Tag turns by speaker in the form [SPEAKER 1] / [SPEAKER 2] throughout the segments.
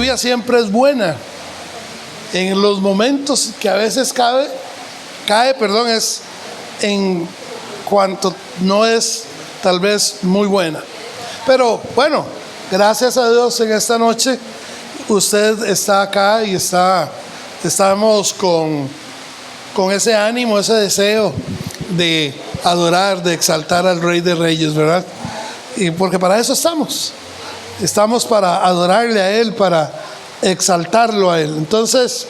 [SPEAKER 1] lluvia siempre es buena. En los momentos que a veces cae, es en cuanto no es tal vez muy buena. Pero bueno, gracias a Dios en esta noche usted está acá y estamos con ese ánimo, ese deseo de adorar, de exaltar al Rey de Reyes, ¿verdad? Y porque para eso estamos para adorarle a Él, para exaltarlo a Él. Entonces,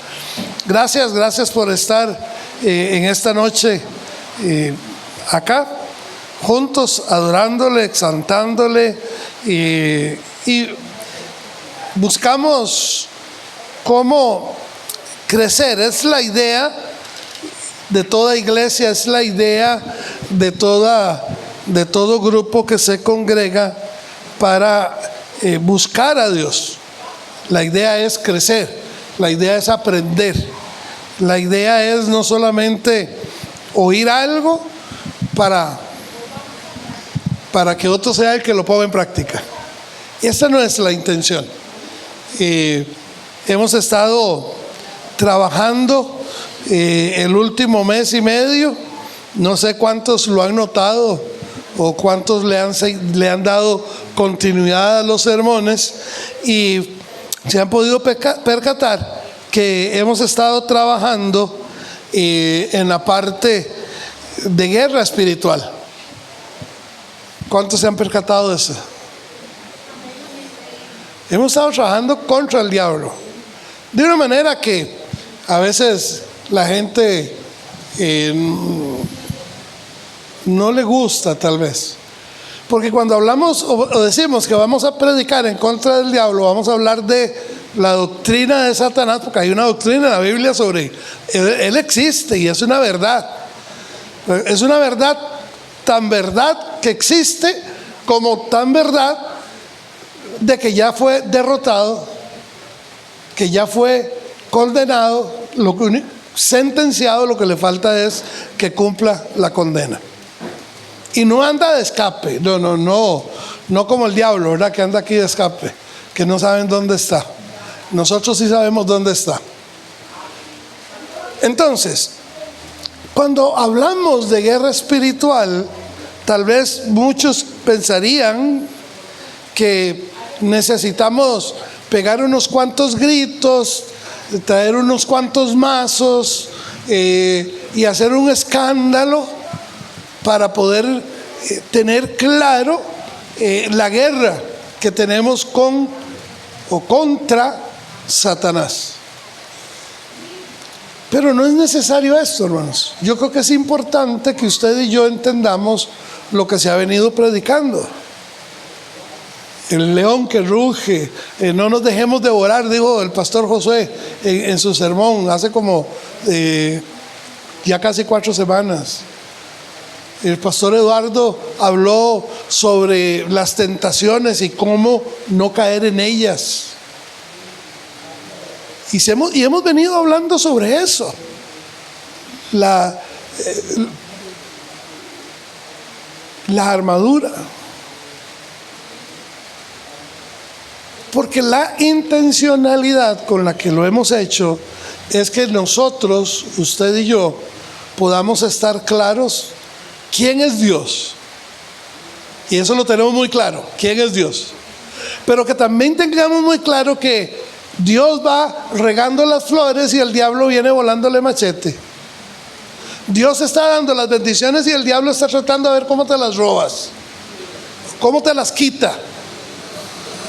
[SPEAKER 1] gracias por estar en esta noche acá, juntos, adorándole, exaltándole, y buscamos cómo crecer. Es la idea de toda iglesia, es la idea de todo grupo que se congrega para buscar a Dios. La idea es crecer, la idea es aprender, la idea es no solamente oír algo para que otro sea el que lo ponga en práctica. Esa no es la intención. Hemos estado trabajando el último mes y medio, no sé cuántos lo han notado o cuántos le han dado continuidad a los sermones, y se han podido percatar que hemos estado trabajando en la parte de guerra espiritual. ¿Cuántos se han percatado de eso? Hemos estado trabajando contra el diablo de una manera que a veces la gente no le gusta, tal vez, porque cuando hablamos o decimos que vamos a predicar en contra del diablo, vamos a hablar de la doctrina de Satanás, porque hay una doctrina en la Biblia sobre él existe y es una verdad tan verdad que existe, como tan verdad de que ya fue derrotado, que ya fue condenado, sentenciado. Lo que le falta es que cumpla la condena. Y no anda de escape, no como el diablo, ¿verdad? Que anda aquí de escape, que no saben dónde está. Nosotros sí sabemos dónde está. Entonces, cuando hablamos de guerra espiritual, tal vez muchos pensarían que necesitamos pegar unos cuantos gritos, traer unos cuantos mazos y hacer un escándalo para poder tener claro la guerra que tenemos con o contra Satanás. Pero no es necesario esto, hermanos. Yo creo que es importante que usted y yo entendamos lo que se ha venido predicando. El león que ruge, no nos dejemos devorar, dijo el pastor Josué en su sermón hace como ya casi 4 semanas. El pastor Eduardo habló sobre las tentaciones y cómo no caer en ellas. Y hemos venido hablando sobre eso. La armadura. Porque la intencionalidad con la que lo hemos hecho es que nosotros, usted y yo, podamos estar claros quién es Dios. Y eso lo tenemos muy claro, quién es Dios. Pero que también tengamos muy claro que Dios va regando las flores y el diablo viene volándole machete. Dios está dando las bendiciones y el diablo está tratando de ver cómo te las robas, cómo te las quita.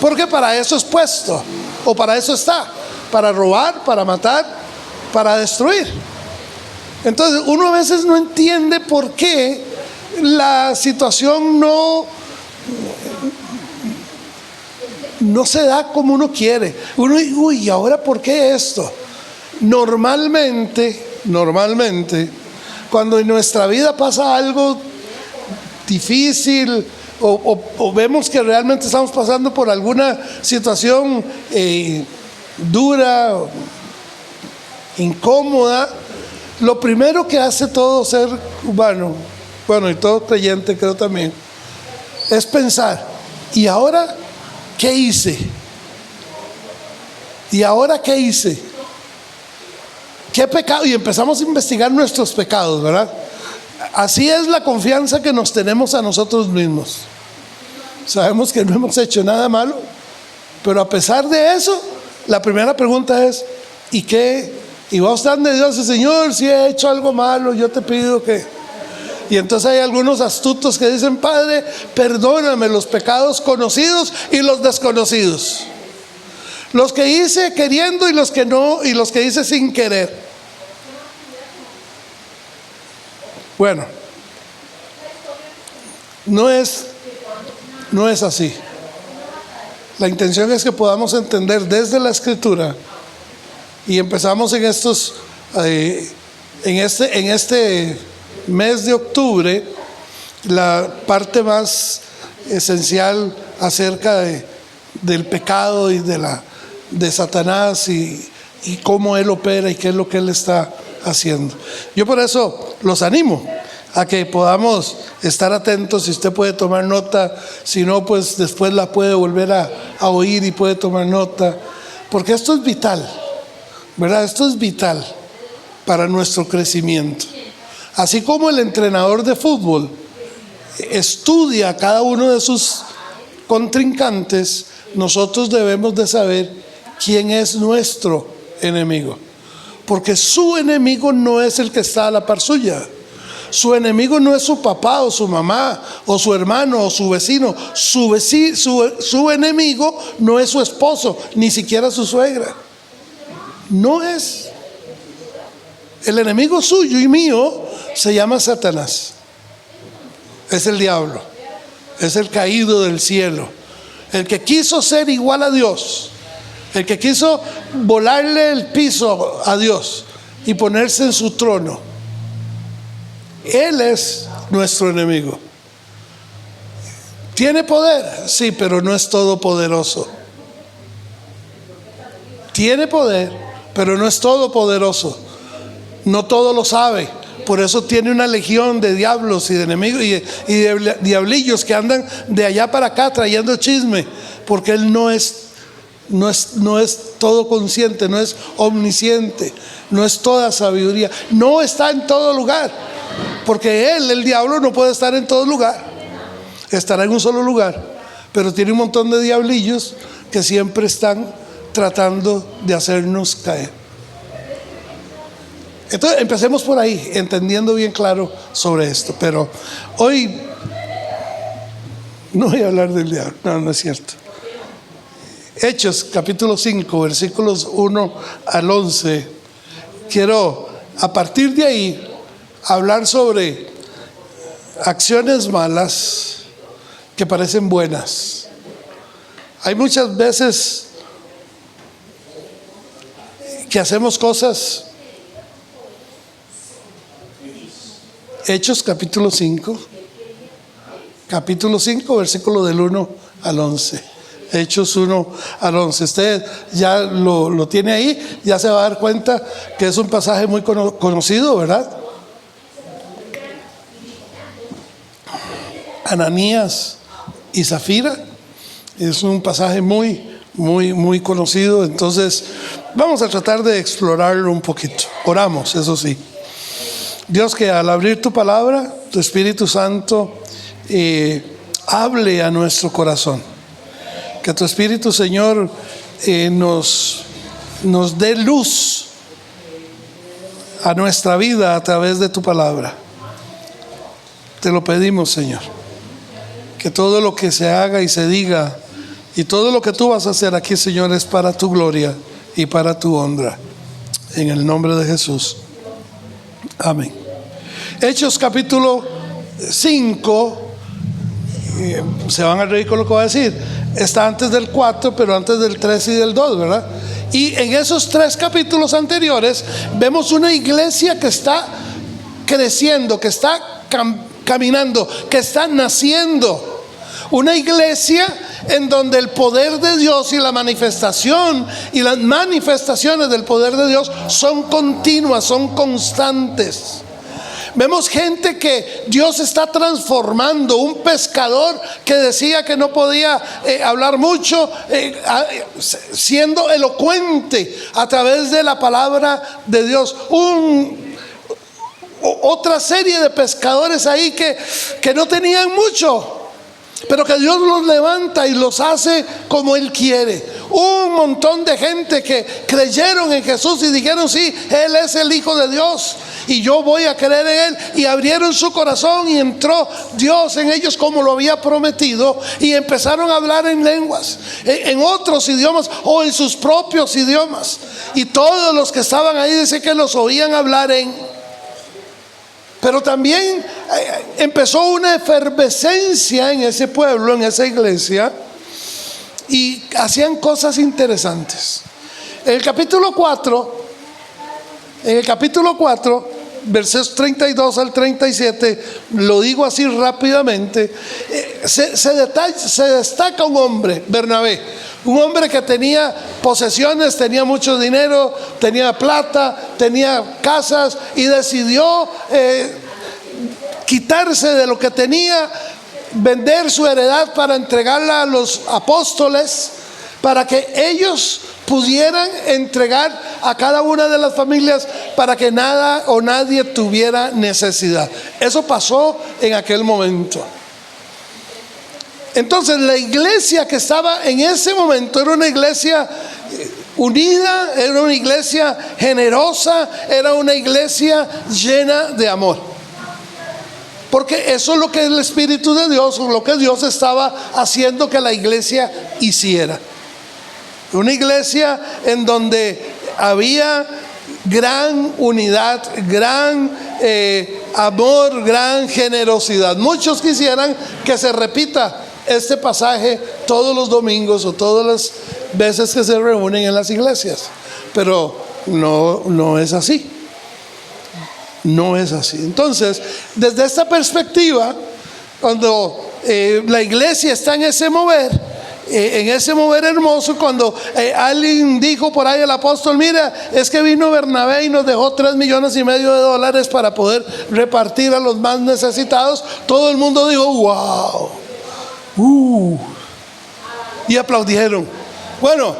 [SPEAKER 1] Porque para eso es puesto, o para eso está, para robar, para matar, para destruir. Entonces uno a veces no entiende por qué la situación no se da como uno quiere. Uno dice, uy, ¿ahora por qué esto? Normalmente, cuando en nuestra vida pasa algo difícil, o vemos que realmente estamos pasando por alguna situación dura, incómoda, lo primero que hace todo ser humano, bueno, y todo creyente creo también, es pensar, ¿y ahora qué hice? ¿Y ahora qué hice? ¿Qué pecado? Y empezamos a investigar nuestros pecados, ¿verdad? Así es la confianza que nos tenemos a nosotros mismos. Sabemos que no hemos hecho nada malo, pero a pesar de eso, la primera pregunta es: ¿y qué? Y vamos dando de Dios, Señor, si he hecho algo malo, yo te pido que... Y entonces hay algunos astutos que dicen: Padre, perdóname los pecados conocidos y los desconocidos, los que hice queriendo y los que no, y los que hice sin querer. Bueno, no es así. La intención es que podamos entender desde la Escritura, y empezamos en este mes de octubre la parte más esencial acerca del pecado y de Satanás y cómo él opera y qué es lo que él está haciendo. Yo por eso los animo a que podamos estar atentos. Si usted puede tomar nota, si no, pues después la puede volver a oír y puede tomar nota, porque esto es vital, ¿verdad? Esto es vital para nuestro crecimiento. Así como el entrenador de fútbol estudia a cada uno de sus contrincantes, nosotros debemos de saber quién es nuestro enemigo, porque su enemigo no es el que está a la par suya. Su enemigo no es su papá o su mamá o su hermano o su vecino. Su enemigo no es su esposo, ni siquiera su suegra. No es. El enemigo suyo y mío se llama Satanás. Es el diablo. Es el caído del cielo. El que quiso ser igual a Dios. El que quiso volarle el piso a Dios y ponerse en su trono. Él es nuestro enemigo. ¿Tiene poder? Sí, pero no es todopoderoso. Tiene poder, pero no es todopoderoso. No todo lo sabe. Por eso tiene una legión de diablos y de enemigos y de diablillos que andan de allá para acá trayendo chisme, porque él no es todo consciente, no es omnisciente, no es toda sabiduría, no está en todo lugar, porque el diablo no puede estar en todo lugar. Estará en un solo lugar, pero tiene un montón de diablillos que siempre están tratando de hacernos caer. Entonces empecemos por ahí, entendiendo bien claro sobre esto. Pero hoy no voy a hablar del diablo, no es cierto. Hechos capítulo 5 versículos 1 al 11. Quiero a partir de ahí hablar sobre acciones malas que parecen buenas. Hay muchas veces que hacemos cosas. Hechos capítulo 5 versículo del 1 al 11. Hechos 1 al 11. Usted ya lo tiene ahí, ya se va a dar cuenta que es un pasaje muy conocido, ¿verdad? Ananías y Zafira es un pasaje muy conocido. Entonces vamos a tratar de explorarlo un poquito. Oramos, eso sí. Dios, que al abrir tu palabra, tu Espíritu Santo hable a nuestro corazón. Que tu Espíritu, Señor, nos dé luz a nuestra vida a través de tu palabra. Te lo pedimos, Señor. Que todo lo que se haga y se diga y todo lo que tú vas a hacer aquí, Señor, es para tu gloria y para tu honra. En el nombre de Jesús. Amén. Hechos capítulo 5. Se van a reír con lo que voy a decir. Está antes del 4, pero antes del 3 y del 2, ¿verdad? Y en esos 3 capítulos anteriores vemos una iglesia que está creciendo, que está caminando, que está naciendo. Una iglesia en donde el poder de Dios y la manifestación y las manifestaciones del poder de Dios son continuas, son constantes. Vemos gente que Dios está transformando. Un pescador que decía que no podía hablar mucho, siendo elocuente a través de la palabra de Dios. Otra serie de pescadores ahí que no tenían mucho, pero que Dios los levanta y los hace como Él quiere. Un montón de gente que creyeron en Jesús y dijeron: sí, Él es el Hijo de Dios y yo voy a creer en Él. Y abrieron su corazón y entró Dios en ellos como lo había prometido, y empezaron a hablar en lenguas, en otros idiomas o en sus propios idiomas. Y todos los que estaban ahí dice que los oían hablar Pero también empezó una efervescencia en ese pueblo, en esa iglesia, y hacían cosas interesantes. En el capítulo 4, versos 32 al 37, lo digo así rápidamente, se destaca un hombre, Bernabé, un hombre que tenía posesiones, tenía mucho dinero, tenía plata, tenía casas, y decidió quitarse de lo que tenía, vender su heredad para entregarla a los apóstoles, para que ellos pudieran entregar a cada una de las familias, para que nada o nadie tuviera necesidad. Eso pasó en aquel momento. Entonces la iglesia que estaba en ese momento era una iglesia unida, era una iglesia generosa, era una iglesia llena de amor. Porque eso es lo que el Espíritu de Dios, lo que Dios estaba haciendo que la iglesia hiciera. Una iglesia en donde había gran unidad, gran amor, gran generosidad. Muchos quisieran que se repita este pasaje todos los domingos o todas las veces que se reúnen en las iglesias, pero no es así. No es así. Entonces, desde esta perspectiva, cuando la iglesia está en ese mover hermoso, cuando alguien dijo por ahí, el apóstol: mira, es que vino Bernabé y nos dejó $3,5 millones para poder repartir a los más necesitados, todo el mundo dijo: wow, y aplaudieron. Bueno,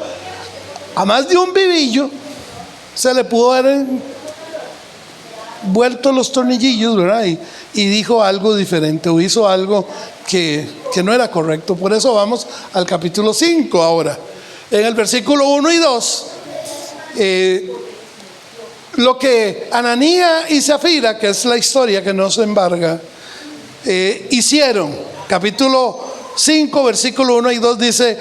[SPEAKER 1] a más de un vivillo se le pudo haber vuelto los tornillillos, ¿verdad? Y dijo algo diferente, o hizo algo que no era correcto. Por eso vamos al capítulo 5 ahora. En el versículo 1 y 2, lo que Ananías y Zafira, que es la historia que no se embarga, hicieron. Capítulo 5, versículo 1 y 2 dice: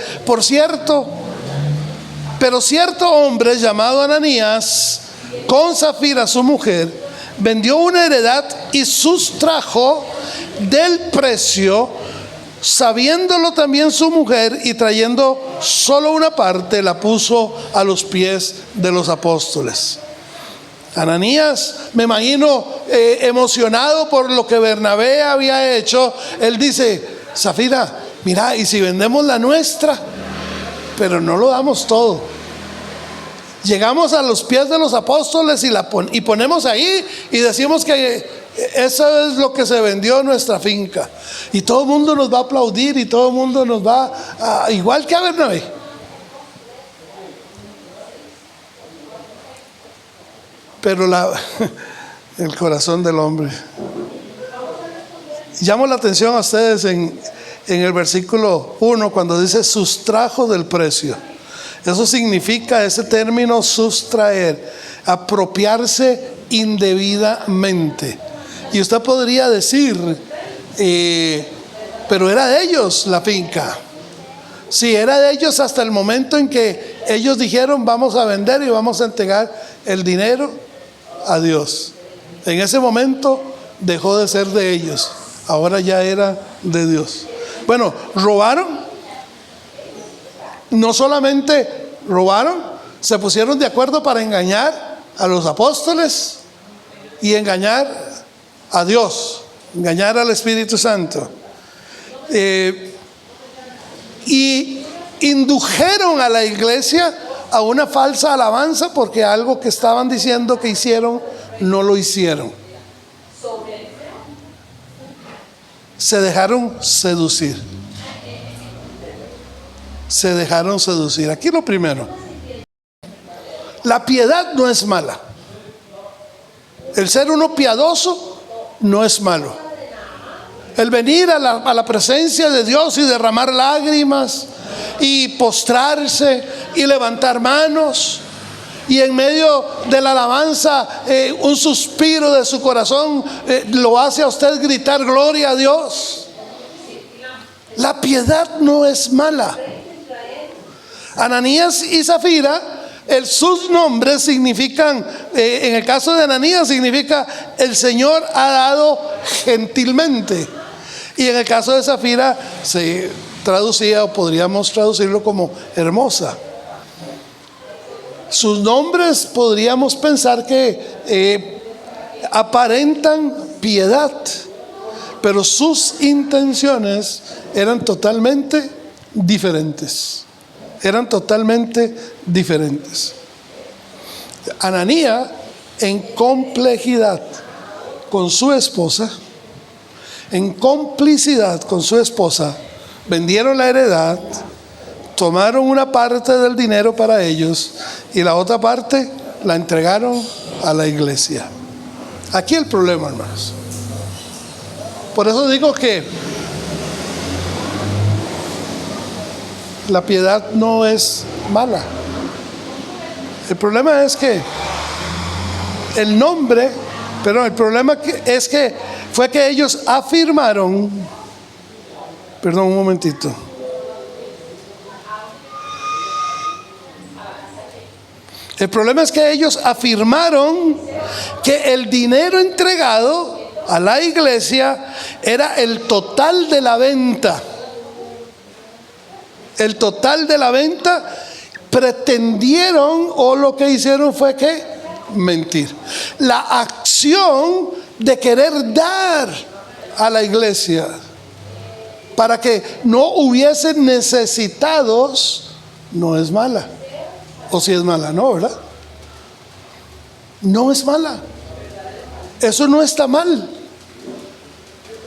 [SPEAKER 1] pero cierto hombre llamado Ananías, con Zafira su mujer, vendió una heredad y sustrajo del precio, sabiéndolo también su mujer, y trayendo solo una parte, la puso a los pies de los apóstoles. Ananías, me imagino, emocionado por lo que Bernabé había hecho, él dice: Zafira, mira, y si vendemos la nuestra, pero no lo damos todo, llegamos a los pies de los apóstoles y ponemos ahí y decimos que eso es lo que se vendió nuestra finca, y todo el mundo nos va a aplaudir y todo el mundo nos va a, igual que a Bernabé. Pero el corazón del hombre. Llamo la atención a ustedes en el versículo 1 cuando dice: sustrajo del precio. Eso significa, ese término sustraer, apropiarse indebidamente. Y usted podría decir: pero era de ellos la finca. Sí, era de ellos hasta el momento en que ellos dijeron: vamos a vender y vamos a entregar el dinero a Dios. En ese momento dejó de ser de ellos, ahora ya era de Dios. Bueno, robaron. No solamente robaron, se pusieron de acuerdo para engañar a los apóstoles y engañar a Dios, engañar al Espíritu Santo. Y indujeron a la iglesia a una falsa alabanza, porque algo que estaban diciendo que hicieron, no lo hicieron. se dejaron seducir. Se dejaron seducir. Aquí lo primero. La piedad no es mala. El ser uno piadoso no es malo. El venir a la presencia de Dios y derramar lágrimas y postrarse y levantar manos y en medio de la alabanza un suspiro de su corazón lo hace a usted gritar gloria a Dios. La piedad no es mala. Ananías y Zafira, sus nombres significan, en el caso de Ananías significa el Señor ha dado gentilmente, y en el caso de Zafira se traducía, o podríamos traducirlo como hermosa. Sus nombres podríamos pensar que aparentan piedad, pero sus intenciones eran totalmente diferentes. Eran totalmente diferentes. Ananías, en complejidad con su esposa, en complicidad con su esposa, vendieron la heredad, tomaron una parte del dinero para ellos y la otra parte la entregaron a la iglesia. Aquí el problema, hermanos. Por eso digo que la piedad no es mala. El problema es que el nombre, pero el problema es que fue que ellos afirmaron, perdón un momentito. El problema es que ellos afirmaron que el dinero entregado a la iglesia era el total de la venta. El total de la venta. Pretendieron, o lo que hicieron fue que mentir. La acción de querer dar a la iglesia para que no hubiesen necesitados no es mala. O si es mala, no, ¿verdad? No es mala. Eso no está mal.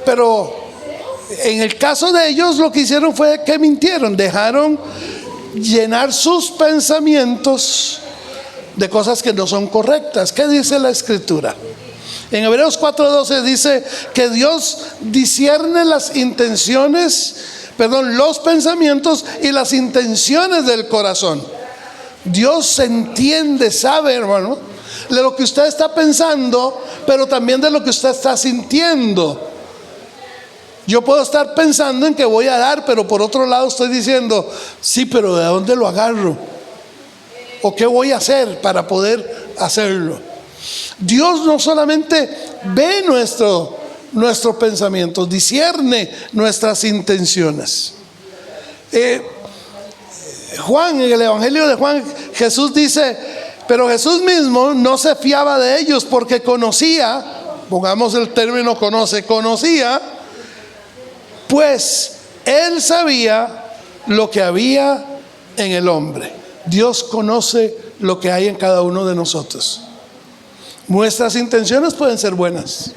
[SPEAKER 1] Pero en el caso de ellos lo que hicieron fue que mintieron. Dejaron llenar sus pensamientos de cosas que no son correctas. ¿Qué dice la Escritura? En Hebreos 4:12 dice que Dios discierne las los pensamientos y las intenciones del corazón. Dios entiende, sabe, hermano, de lo que usted está pensando, pero también de lo que usted está sintiendo. Yo puedo estar pensando en que voy a dar, pero por otro lado estoy diciendo, sí, pero ¿de dónde lo agarro? ¿O qué voy a hacer para poder hacerlo? Dios no solamente ve nuestros pensamientos, discierne nuestras intenciones. Juan, en el Evangelio de Juan, Jesús dice, pero Jesús mismo no se fiaba de ellos porque conocía, pongamos el término conocía, pues Él sabía lo que había en el hombre. Dios conoce lo que hay en cada uno de nosotros. Nuestras intenciones pueden ser buenas,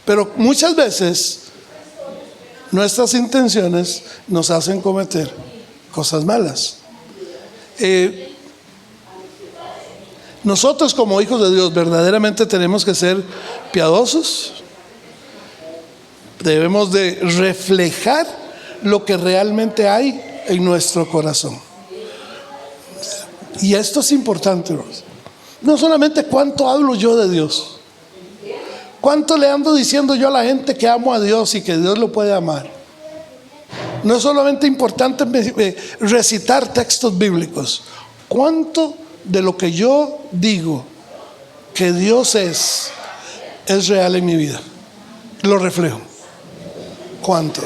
[SPEAKER 1] pero muchas veces nuestras intenciones nos hacen cometer cosas malas. Nosotros como hijos de Dios verdaderamente tenemos que ser piadosos. Debemos de reflejar lo que realmente hay en nuestro corazón. Y esto es importante, hermanos. No solamente cuánto hablo yo de Dios, cuánto le ando diciendo yo a la gente que amo a Dios y que Dios lo puede amar. No es solamente importante recitar textos bíblicos. Cuánto de lo que yo digo que Dios es real en mi vida. Lo reflejo. ¿Cuánto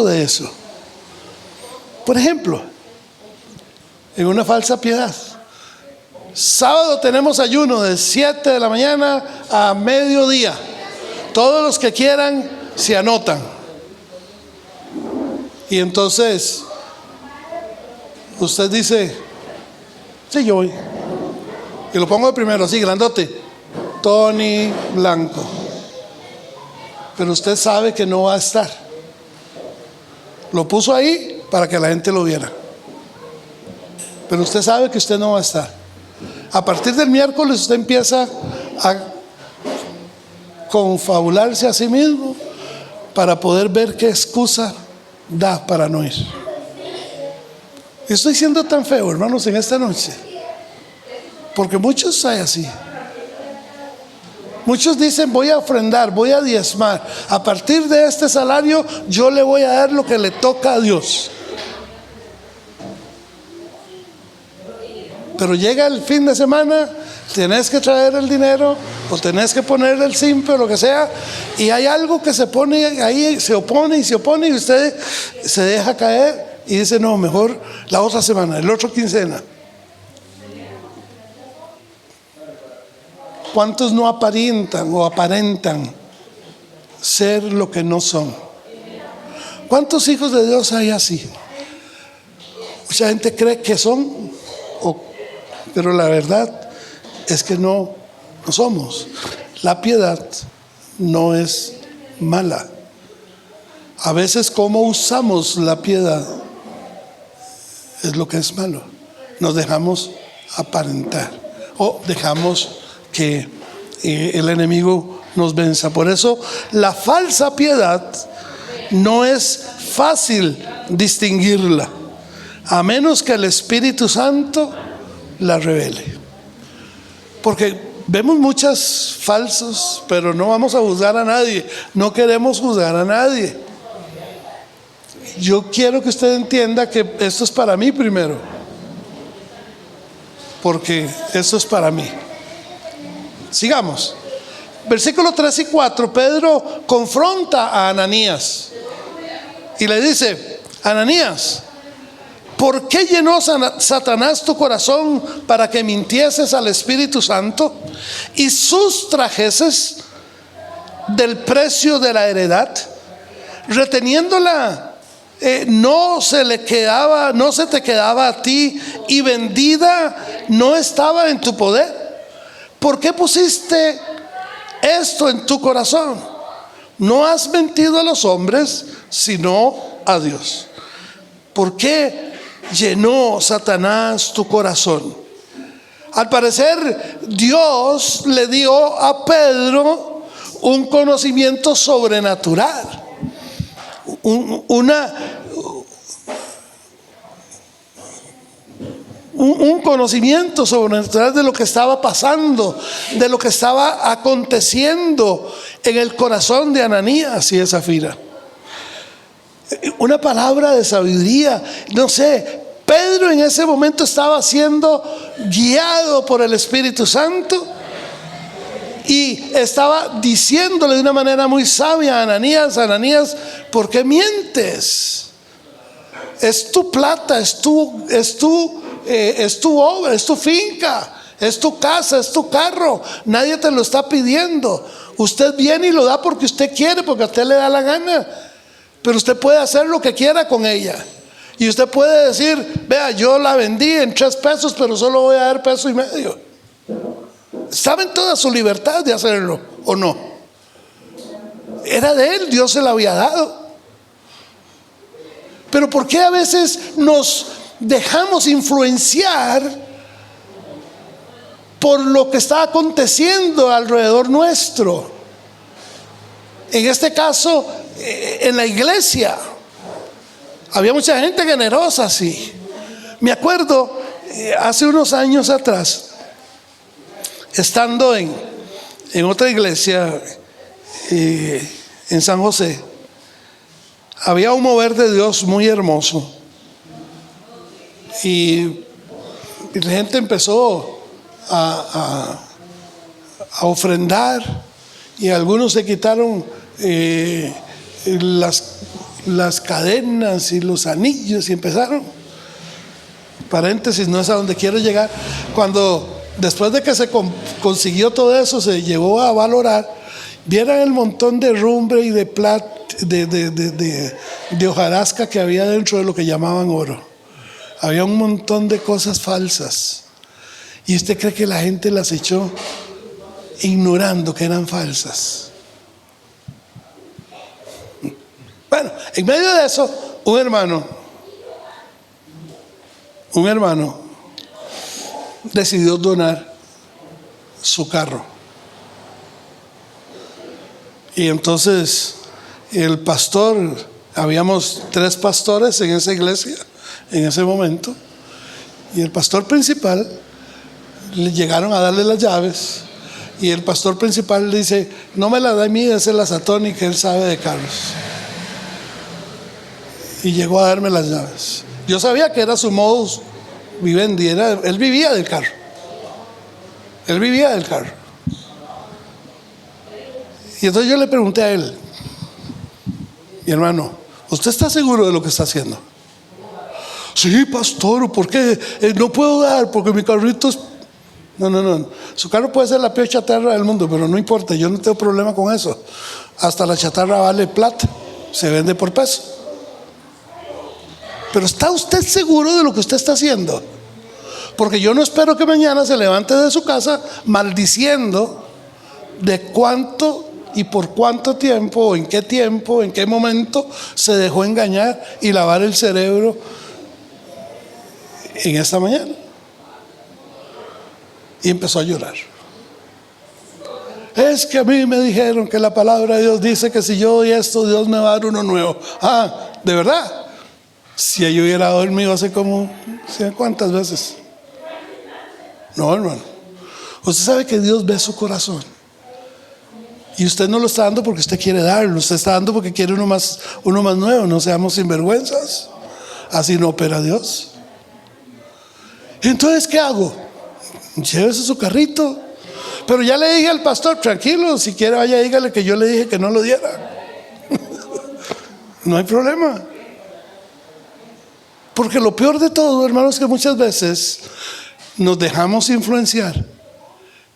[SPEAKER 1] de eso? Por ejemplo, en una falsa piedad. Sábado tenemos ayuno de 7 de la mañana a mediodía. Todos los que quieran se anotan. Y entonces usted dice, sí, yo voy. Y lo pongo de primero, así, grandote. Tony Blanco. pero usted sabe que no va a estar. Lo puso ahí para que la gente lo viera, pero usted sabe que usted no va a estar. A partir del miércoles usted empieza a confabularse a sí mismo para poder ver qué excusa da para no ir. Estoy siendo tan feo, hermanos, en esta noche, porque muchos hay así. Muchos dicen: voy a ofrendar, voy a diezmar, a partir de este salario yo le voy a dar lo que le toca a Dios. Pero llega el fin de semana, tenés que traer el dinero o tenés que poner el simple o lo que sea, y hay algo que se pone ahí, se opone y usted se deja caer y dice: no, mejor la otra semana, el otro quincena. ¿Cuántos no aparentan o aparentan ser lo que no son? ¿Cuántos hijos de Dios hay así? Mucha gente cree que son, pero la verdad es que no somos. La piedad no es mala. A veces cómo usamos la piedad es lo que es malo. Nos dejamos aparentar o dejamos que el enemigo nos venza. Por eso la falsa piedad no es fácil distinguirla, a menos que el Espíritu Santo la revele. Porque vemos muchas falsos, pero no vamos a juzgar a nadie. No queremos juzgar a nadie. Yo quiero que usted entienda que esto es para mí primero, porque esto es para mí. Sigamos. Versículos 3 y 4. Pedro confronta a Ananías y le dice: Ananías, ¿por qué llenó Satanás tu corazón para que mintieses al Espíritu Santo y sustrajeses del precio de la heredad, reteniéndola? No se te quedaba a ti, y vendida no estaba en tu poder. ¿Por qué pusiste esto en tu corazón? No has mentido a los hombres, sino a Dios. ¿Por qué llenó Satanás tu corazón? Al parecer, Dios le dio a Pedro un conocimiento sobrenatural, un conocimiento sobrenatural de lo que estaba pasando, de lo que estaba aconteciendo en el corazón de Ananías y de Zafira. Una palabra de sabiduría. No sé, Pedro en ese momento estaba siendo guiado por el Espíritu Santo y estaba diciéndole de una manera muy sabia a Ananías: Ananías, ¿por qué mientes? Es tu plata, es tu obra, es tu finca, es tu casa, es tu carro. Nadie te lo está pidiendo. Usted viene y lo da porque usted quiere, porque a usted le da la gana. Pero usted puede hacer lo que quiera con ella. Y usted puede decir: vea, yo la vendí en 3 pesos, pero solo voy a dar 1.5 pesos. Estaba en toda su libertad de hacerlo, ¿o no? Era de él, Dios se la había dado. Pero ¿por qué a veces nos dejamos influenciar por lo que está aconteciendo alrededor nuestro? En este caso, en la iglesia había mucha gente generosa, sí. Me acuerdo hace unos años atrás, estando en otra iglesia en San José, había un mover de Dios muy hermoso. Y la gente empezó a ofrendar, y algunos se quitaron las cadenas y los anillos y empezaron. Paréntesis, no es a donde quiero llegar. Cuando después de que se consiguió todo eso, se llevó a valorar, vieran el montón de rumbre y de plata, de hojarasca que había dentro de lo que llamaban oro. Había un montón de cosas falsas, y usted cree que la gente las echó ignorando que eran falsas. Bueno, en medio de eso, un hermano decidió donar su carro. Y entonces el pastor, habíamos 3 pastores en esa iglesia en ese momento, y el pastor principal le llegaron a darle las llaves, y el pastor principal le dice: no me la da a mí, déselas a Tony, que él sabe de carros. Y llegó a darme las llaves. Yo sabía que era su modus vivendi, él vivía del carro. Y entonces yo le pregunté a él: mi hermano, ¿usted está seguro de lo que está haciendo? Sí, pastor, ¿por qué? No puedo dar porque mi carrito es... No. Su carro puede ser la peor chatarra del mundo, pero no importa, yo no tengo problema con eso. Hasta la chatarra vale plata, se vende por peso. Pero ¿está usted seguro de lo que usted está haciendo? Porque yo no espero que mañana se levante de su casa maldiciendo de cuánto y por cuánto tiempo, en qué momento se dejó engañar y lavar el cerebro en esta mañana. Y empezó a llorar. Es que a mí me dijeron que la palabra de Dios dice que si yo doy esto, Dios me va a dar uno nuevo. ¿De verdad? Si yo hubiera dado el mío hace como, ¿sabe cuántas veces? No, hermano. Usted sabe que Dios ve su corazón. Y usted no lo está dando porque usted quiere darlo. Usted está dando porque quiere uno más nuevo. No seamos sinvergüenzas. Así no opera Dios. Entonces, ¿qué hago? Llévese su carrito. Pero ya le dije al pastor: tranquilo, si quiere vaya, dígale que yo le dije que no lo diera. No hay problema. Porque lo peor de todo, hermanos, es que muchas veces nos dejamos influenciar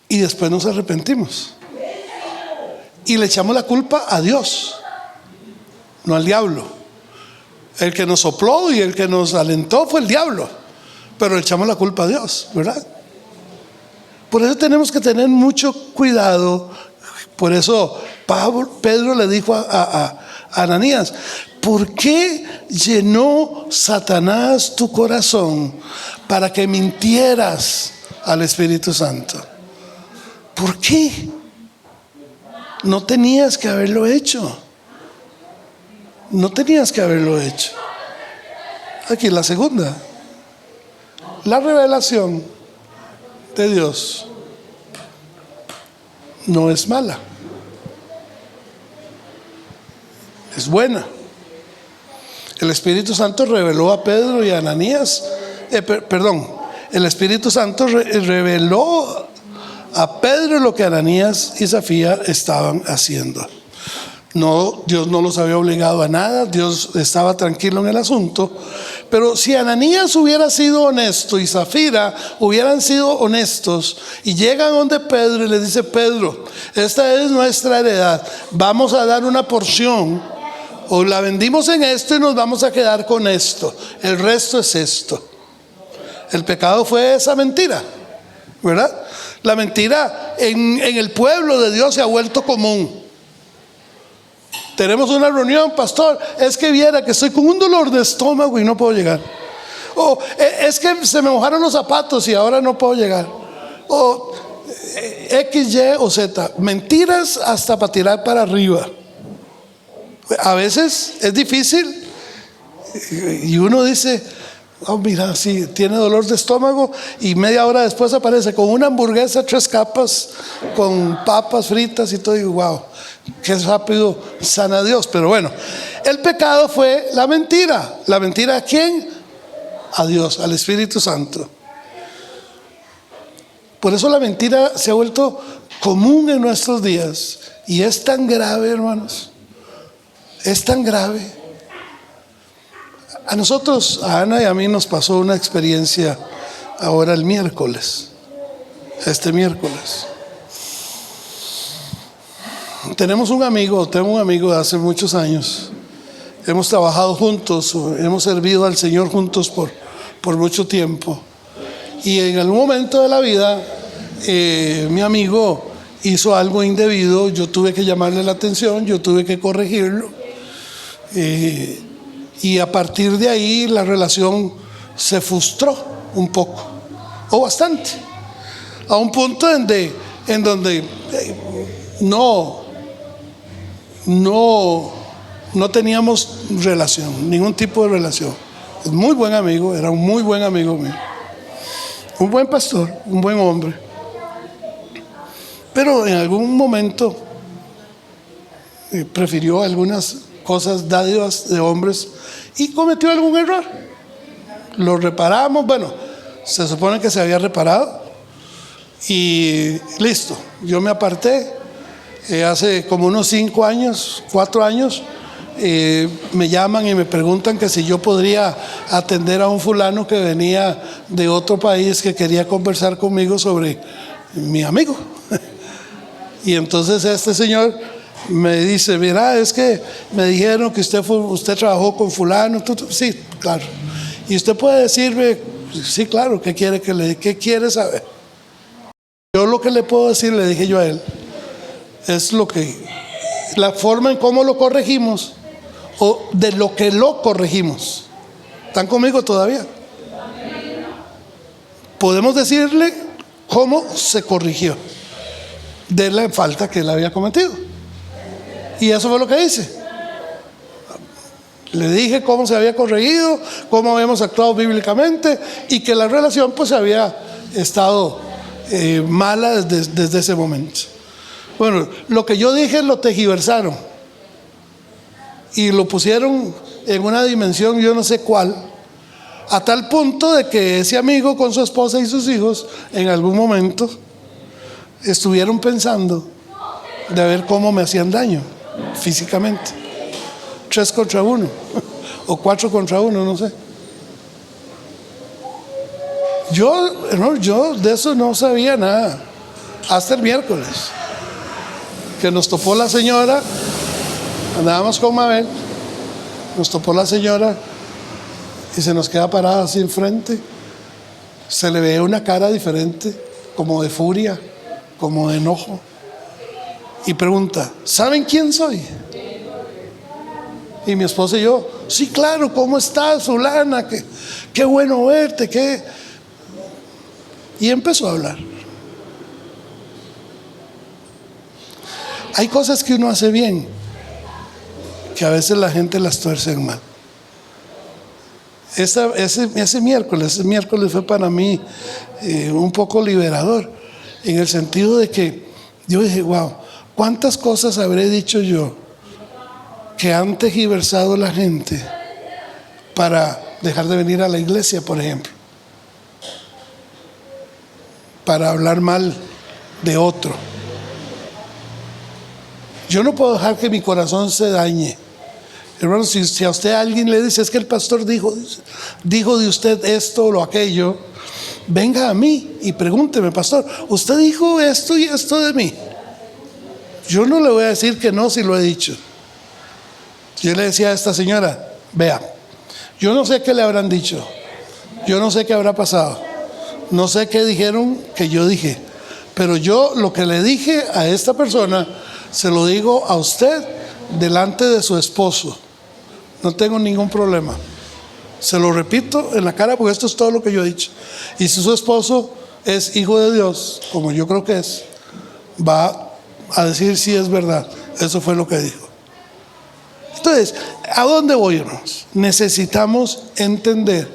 [SPEAKER 1] y después nos arrepentimos y le echamos la culpa a Dios, no al diablo. El que nos sopló y el que nos alentó fue el diablo, pero le echamos la culpa a Dios, ¿verdad? Por eso tenemos que tener mucho cuidado. Por eso Pedro le dijo a Ananías: ¿por qué llenó Satanás tu corazón para que mintieras al Espíritu Santo? ¿Por qué? No tenías que haberlo hecho. Aquí la segunda. La revelación de Dios no es mala, es buena. El Espíritu Santo reveló a Pedro y a Ananías, el Espíritu Santo reveló a Pedro lo que Ananías y Zafira estaban haciendo. No, Dios no los había obligado a nada, Dios estaba tranquilo en el asunto. Pero si Ananías hubiera sido honesto y Zafira hubieran sido honestos y llegan donde Pedro y le dice: Pedro, esta es nuestra heredad, vamos a dar una porción, o la vendimos en esto y nos vamos a quedar con esto, el resto es esto. El pecado fue esa mentira, ¿verdad? La mentira en el pueblo de Dios se ha vuelto común. Tenemos una reunión: pastor, es que viera que estoy con un dolor de estómago y no puedo llegar. O es que se me mojaron los zapatos y ahora no puedo llegar. O X, Y o Z. Mentiras hasta para tirar para arriba. A veces es difícil y uno dice: oh, mira, sí, tiene dolor de estómago, y media hora después aparece con una hamburguesa 3 capas con papas fritas y todo, y wow, qué rápido sana Dios. Pero bueno, el pecado fue la mentira. ¿La mentira a quién? A Dios, al Espíritu Santo. Por eso la mentira se ha vuelto común en nuestros días, y es tan grave, hermanos, es tan grave. A nosotros, a Ana y a mí, nos pasó una experiencia ahora el miércoles. Este miércoles. Tengo un amigo de hace muchos años. Hemos trabajado juntos, hemos servido al Señor juntos por mucho tiempo. Y en algún momento de la vida, mi amigo hizo algo indebido. Yo tuve que llamarle la atención, yo tuve que corregirlo. Y a partir de ahí la relación se frustró un poco, o bastante, a un punto en donde no teníamos relación, ningún tipo de relación. Es muy buen amigo, era un muy buen amigo mío, un buen pastor, un buen hombre, pero en algún momento prefirió algunas cosas, dádivas de hombres, y cometió algún error. Lo reparamos, bueno, se supone que se había reparado y listo. Yo me aparté. Hace como unos 5 años, 4 años, me llaman y me preguntan que si yo podría atender a un fulano que venía de otro país que quería conversar conmigo sobre mi amigo. Y entonces este señor me dice: mira, es que me dijeron que usted trabajó con fulano. Sí, claro. Y usted puede decirme, sí, claro, ¿qué quiere saber? Yo lo que le puedo decir, le dije yo a él, es la forma en cómo lo corregimos, o de lo que lo corregimos. ¿Están conmigo todavía? Podemos decirle cómo se corrigió de la falta que él había cometido. Y eso fue lo que hice. Le dije cómo se había corregido, cómo habíamos actuado bíblicamente, y que la relación pues había estado mala desde ese momento. Bueno, lo que yo dije lo tergiversaron y lo pusieron en una dimensión yo no sé cuál, a tal punto de que ese amigo con su esposa y sus hijos en algún momento estuvieron pensando de ver cómo me hacían daño físicamente. 3 contra 1 o 4 contra 1, no sé. Yo de eso no sabía nada hasta el miércoles, que nos topó la señora. Andábamos con Mabel, nos topó la señora y se nos queda parada así enfrente. Se le ve una cara diferente, como de furia, como de enojo, y pregunta: ¿saben quién soy? Y mi esposa y yo: sí, claro, ¿cómo estás, fulana? Qué bueno verte, Y empezó a hablar. Hay cosas que uno hace bien, que a veces la gente las tuerce mal. Ese miércoles fue para mí un poco liberador, en el sentido de que yo dije: wow, ¿cuántas cosas habré dicho yo que han tergiversado la gente para dejar de venir a la iglesia, por ejemplo, para hablar mal de otro? Yo no puedo dejar que mi corazón se dañe. Hermano, si a usted alguien le dice: es que el pastor dijo de usted esto o lo aquello, venga a mí y pregúnteme: pastor, usted dijo esto y esto de mí. Yo no le voy a decir que no si lo he dicho. Yo le decía a esta señora: vea, yo no sé qué le habrán dicho, yo no sé qué habrá pasado, no sé qué dijeron que yo dije, pero yo lo que le dije a esta persona se lo digo a usted delante de su esposo. No tengo ningún problema, se lo repito en la cara, porque esto es todo lo que yo he dicho. Y si su esposo es hijo de Dios, como yo creo que es, va a decir si es verdad, eso fue lo que dijo. Entonces, ¿a dónde voy, hermanos? Necesitamos entender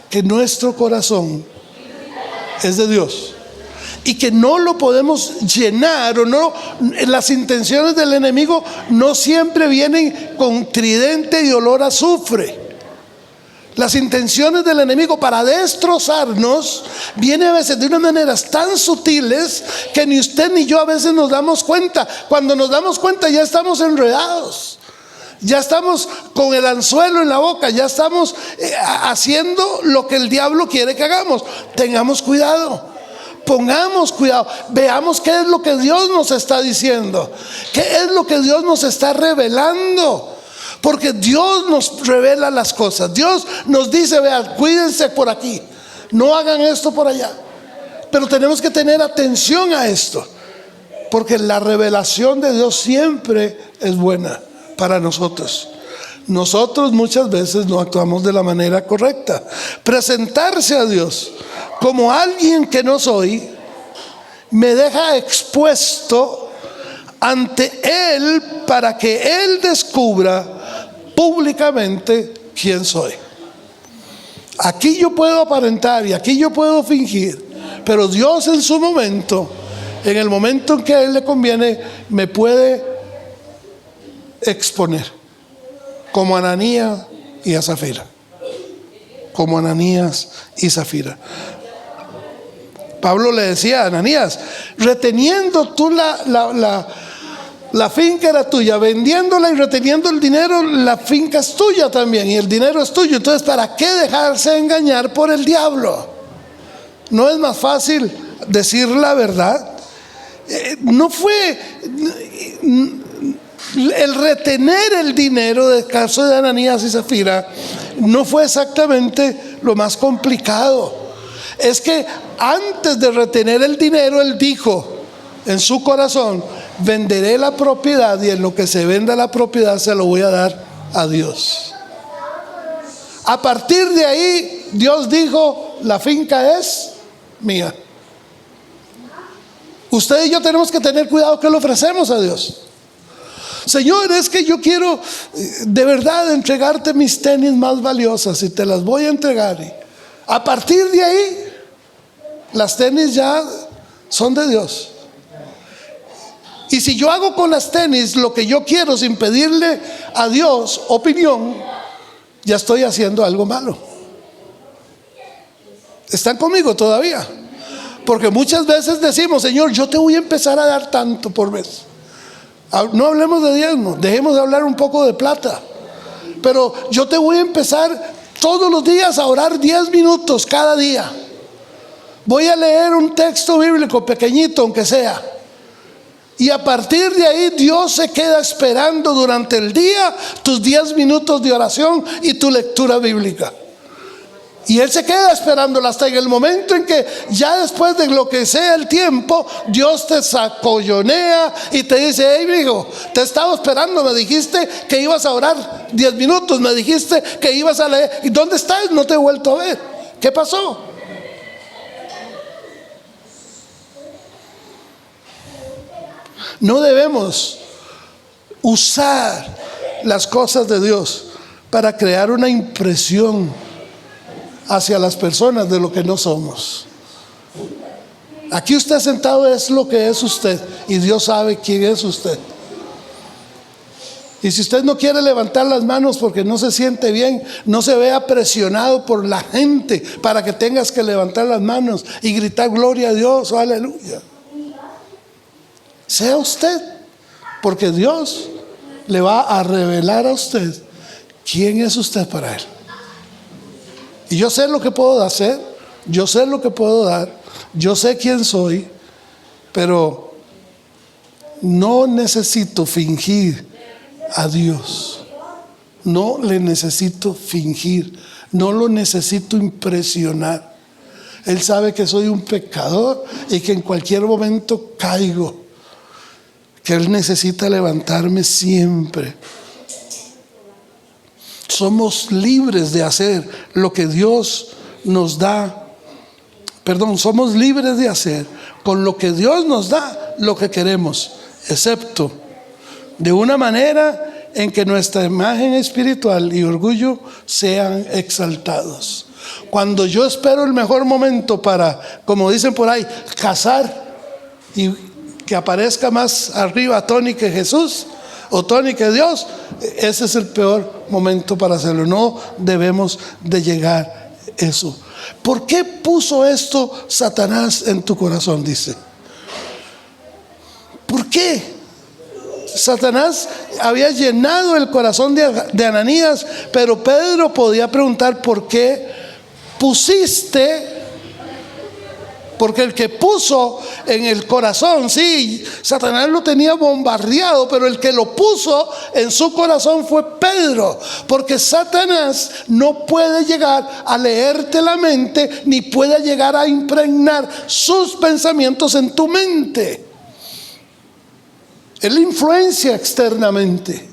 [SPEAKER 1] que nuestro corazón es de Dios y que no lo podemos llenar, o no, las intenciones del enemigo no siempre vienen con tridente y olor a azufre. Las intenciones del enemigo para destrozarnos vienen a veces de unas maneras tan sutiles que ni usted ni yo a veces nos damos cuenta. Cuando nos damos cuenta ya estamos enredados, ya estamos con el anzuelo en la boca, ya estamos haciendo lo que el diablo quiere que hagamos. Tengamos cuidado, pongamos cuidado, veamos qué es lo que Dios nos está diciendo, qué es lo que Dios nos está revelando. Porque Dios nos revela las cosas. Dios nos dice: vean, cuídense por aquí, no hagan esto por allá. Pero tenemos que tener atención a esto, porque la revelación de Dios siempre es buena para nosotros. nosotros muchas veces no actuamos de la manera correcta. Presentarse a Dios como alguien que no soy me deja expuesto ante Él para que Él descubra públicamente quién soy. Aquí yo puedo aparentar y aquí yo puedo fingir, pero Dios en su momento, en el momento en que a Él le conviene, me puede exponer, como Ananías y a Zafira. Como Ananías y Zafira. Pablo le decía a Ananías: reteniendo tú la finca era tuya, vendiéndola y reteniendo el dinero, la finca es tuya también y el dinero es tuyo. Entonces, ¿para qué dejarse engañar por el diablo? ¿No es más fácil decir la verdad? No fue el retener el dinero del caso de Ananías y Zafira, no fue exactamente lo más complicado. Es que antes de retener el dinero, él dijo en su corazón: venderé la propiedad y en lo que se venda la propiedad se lo voy a dar a Dios. A partir de ahí, Dios dijo: la finca es mía. Usted y yo tenemos que tener cuidado que le ofrecemos a Dios. Señor, es que yo quiero de verdad entregarte mis tenis más valiosas y te las voy a entregar. Y a partir de ahí, las tenis ya son de Dios. Y si yo hago con las tenis lo que yo quiero sin pedirle a Dios opinión, ya estoy haciendo algo malo. ¿Están conmigo todavía? Porque muchas veces decimos: Señor, yo te voy a empezar a dar tanto por mes. No hablemos de diezmo, dejemos de hablar un poco de plata. Pero yo te voy a empezar todos los días a orar 10 minutos cada día. Voy a leer un texto bíblico pequeñito, aunque sea. Y a partir de ahí, Dios se queda esperando durante el día tus 10 minutos de oración y tu lectura bíblica. Y Él se queda esperándola hasta en el momento en que ya después de lo que sea el tiempo, Dios te sacollonea y te dice: hey, hijo, te he estado esperando, me dijiste que ibas a orar 10 minutos, me dijiste que ibas a leer. ¿Y dónde estás? No te he vuelto a ver. ¿Qué pasó? No debemos usar las cosas de Dios para crear una impresión hacia las personas de lo que no somos. Aquí usted sentado es lo que es usted y Dios sabe quién es usted. Y si usted no quiere levantar las manos porque no se siente bien, no se vea presionado por la gente para que tengas que levantar las manos y gritar gloria a Dios o aleluya. Sea usted, porque Dios le va a revelar a usted quién es usted para Él. Y yo sé lo que puedo hacer, yo sé lo que puedo dar, yo sé quién soy, pero no necesito fingir a Dios. No le necesito fingir, no lo necesito impresionar. Él sabe que soy un pecador y que en cualquier momento caigo, que Él necesita levantarme siempre. Somos libres de hacer lo que Dios nos da. Somos libres de hacer con lo que Dios nos da lo que queremos, excepto de una manera en que nuestra imagen espiritual y orgullo sean exaltados. Cuando yo espero el mejor momento para, como dicen por ahí, cazar y que aparezca más arriba Tony que Jesús o Tony que Dios, ese es el peor momento para hacerlo. No debemos de llegar a eso. ¿Por qué puso esto Satanás en tu corazón? Dice. ¿Por qué? Satanás había llenado el corazón de Ananías, pero Pedro podía preguntar: ¿por qué pusiste? Porque el que puso en el corazón, sí, Satanás lo tenía bombardeado, pero el que lo puso en su corazón fue Pedro. Porque Satanás no puede llegar a leerte la mente, ni puede llegar a impregnar sus pensamientos en tu mente. Él influencia externamente,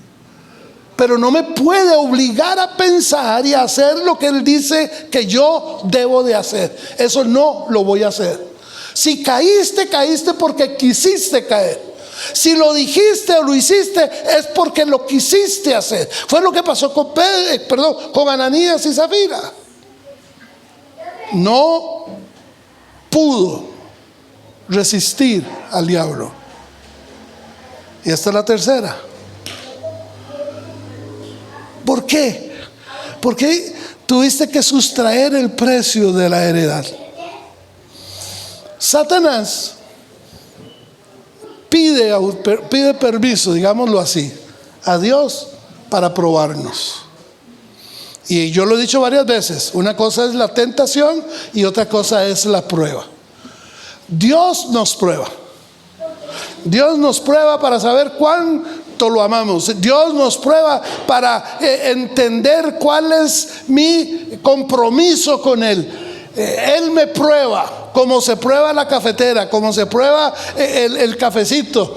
[SPEAKER 1] pero no me puede obligar a pensar y a hacer lo que Él dice que yo debo de hacer. Eso no lo voy a hacer. Si caíste, caíste porque quisiste caer. Si lo dijiste o lo hiciste, es porque lo quisiste hacer. Fue lo que pasó con Ananías y Zafira. No pudo resistir al diablo. Y esta es la tercera. ¿Por qué? Porque tuviste que sustraer el precio de la heredad. Satanás pide permiso, digámoslo así, a Dios para probarnos. Y yo lo he dicho varias veces, una cosa es la tentación y otra cosa es la prueba. Dios nos prueba. Dios nos prueba para saber cuánto lo amamos. Dios nos prueba para entender cuál es mi compromiso con Él. Él me prueba, como se prueba la cafetera, como se prueba el cafecito.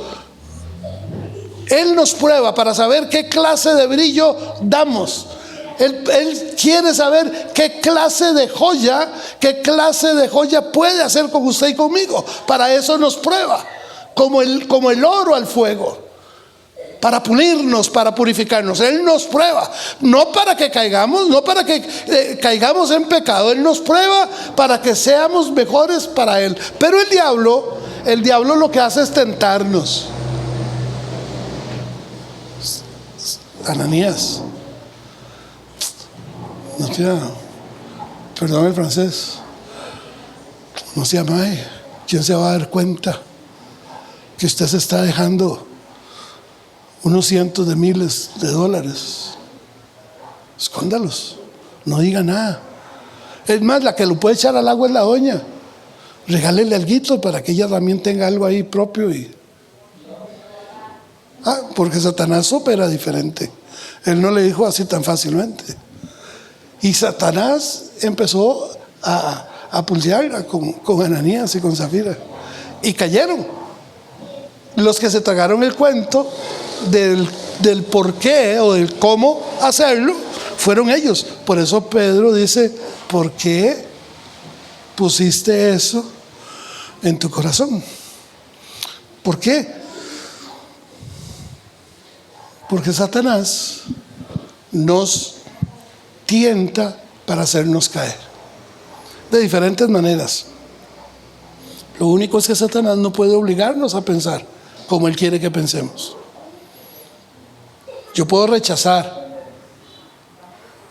[SPEAKER 1] Él nos prueba para saber qué clase de brillo damos. Él quiere saber qué clase de joya puede hacer con usted y conmigo. Para eso nos prueba, como el oro al fuego, para pulirnos, para purificarnos. Él nos prueba, no para que caigamos, no para que caigamos en pecado. Él nos prueba para que seamos mejores para Él. Pero el diablo lo que hace es tentarnos. Ananías, no quiera, perdón el francés, no se amae. ¿Quién se va a dar cuenta que usted se está dejando unos cientos de miles de dólares? Escóndalos, no diga nada. Es más, la que lo puede echar al agua es la doña. Regálele alguito para que ella también tenga algo ahí propio. Porque Satanás opera diferente. Él no le dijo así tan fácilmente. Y Satanás empezó a pulsear con Ananías y con Zafira. Y cayeron. Los que se tragaron el cuento del por qué o del cómo hacerlo fueron ellos. Por eso Pedro dice: ¿por qué pusiste eso en tu corazón? ¿Por qué? Porque Satanás nos tienta para hacernos caer de diferentes maneras. Lo único es que Satanás no puede obligarnos a pensar como Él quiere que pensemos. Yo puedo rechazar,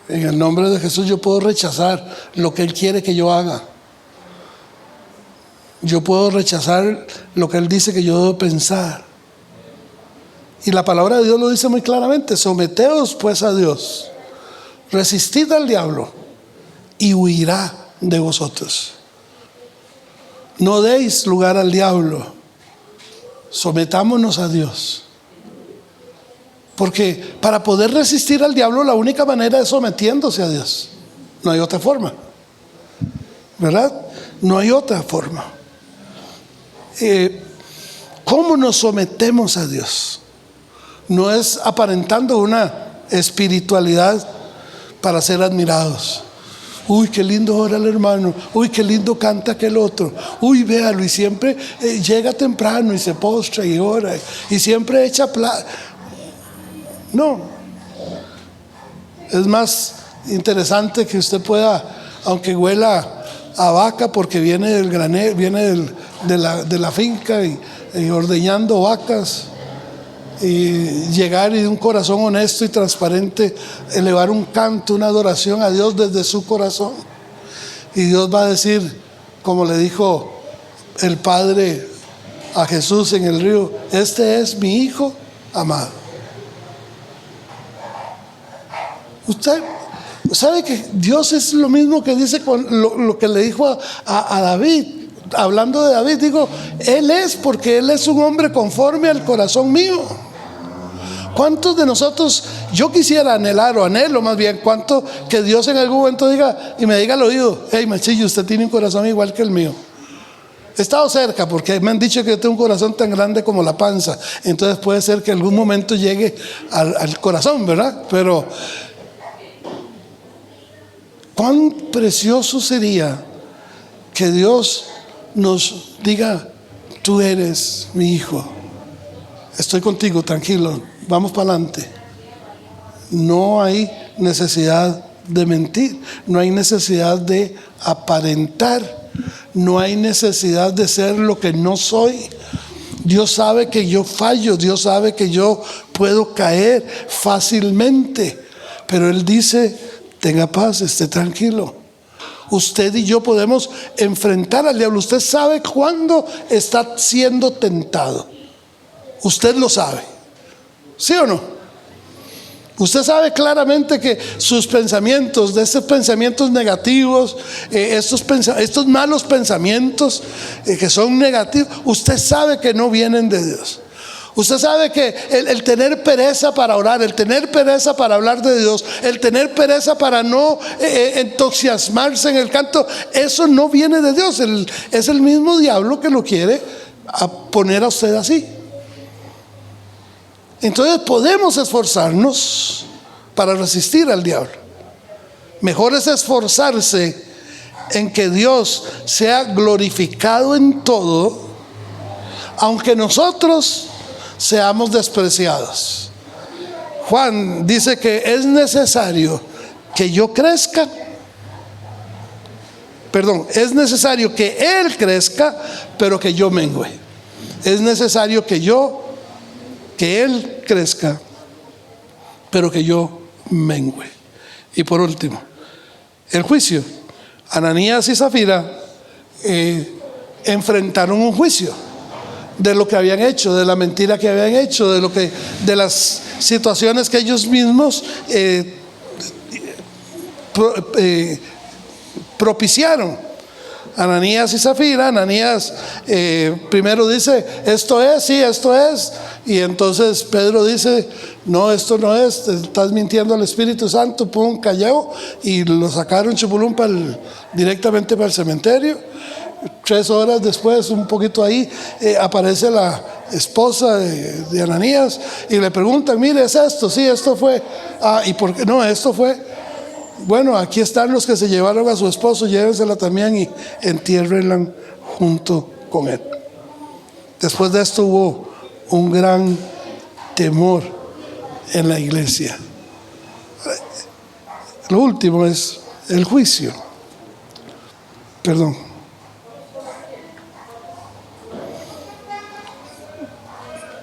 [SPEAKER 1] en el nombre de Jesús, yo puedo rechazar lo que Él quiere que yo haga. Yo puedo rechazar lo que Él dice que yo debo pensar. Y la palabra de Dios lo dice muy claramente: someteos pues a Dios, resistid al diablo y huirá de vosotros. No deis lugar al diablo, sometámonos a Dios. Porque para poder resistir al diablo, la única manera es sometiéndose a Dios. No hay otra forma, ¿verdad? No hay otra forma. ¿Cómo nos sometemos a Dios? No es aparentando una espiritualidad para ser admirados. Uy, qué lindo ora el hermano. Uy, qué lindo canta aquel otro. Uy, véalo, y siempre llega temprano y se postra y ora y siempre echa plata. No. Es más interesante que usted pueda, aunque huela a vaca porque viene del granero, viene de la finca y ordeñando vacas, y llegar y de un corazón honesto y transparente elevar un canto, una adoración a Dios desde su corazón, y Dios va a decir, como le dijo el Padre a Jesús en el río: este es mi Hijo amado. Usted sabe que Dios es lo mismo que dice con lo que le dijo a David. Hablando de David, digo, Él es, porque Él es un hombre conforme al corazón mío. ¿Cuántos de nosotros, yo quisiera anhelar, o anhelo más bien, cuánto que Dios en algún momento diga y me diga al oído: hey, Machillo, usted tiene un corazón igual que el mío? He estado cerca porque me han dicho que yo tengo un corazón tan grande como la panza. Entonces puede ser que algún momento llegue al corazón, ¿verdad? Pero cuán precioso sería que Dios nos diga: tú eres mi hijo, estoy contigo, tranquilo, vamos para adelante. No hay necesidad de mentir, no hay necesidad de aparentar, no hay necesidad de ser lo que no soy. Dios sabe que yo fallo, Dios sabe que yo puedo caer fácilmente, pero Él dice: tenga paz, esté tranquilo. Usted y yo podemos enfrentar al diablo. Usted sabe cuándo está siendo tentado. Usted lo sabe, ¿sí o no? Usted sabe claramente que sus pensamientos, de esos pensamientos negativos, estos malos pensamientos que son negativos, usted sabe que no vienen de Dios. Usted sabe que el tener pereza para orar, el tener pereza para hablar de Dios, el tener pereza para no entusiasmarse en el canto, eso no viene de Dios. Es el mismo diablo que lo quiere poner a usted así. Entonces podemos esforzarnos para resistir al diablo. Mejor es esforzarse en que Dios sea glorificado en todo, aunque nosotros seamos despreciados. Juan dice que es necesario que yo crezca, es necesario que Él crezca, pero que yo mengüe. Es necesario que Él crezca, pero que yo mengüe. Y por último, el juicio. Ananías y Zafira enfrentaron un juicio de lo que habían hecho, de la mentira que habían hecho, de las situaciones que ellos mismos propiciaron. Ananías y Zafira. Ananías primero dice: esto es, sí, esto es. Y entonces Pedro dice: no, esto no es, estás mintiendo al Espíritu Santo. Pum, callao. Y lo sacaron chupulum directamente para el cementerio. 3 horas después, un poquito ahí, aparece la esposa de Ananías y le preguntan: mire, ¿es esto? Sí, esto fue. ¿Y por qué no? Esto fue. Bueno, aquí están los que se llevaron a su esposo, llévensela también y entiérrenla junto con él. Después de esto hubo un gran temor en la iglesia. Lo último es el juicio.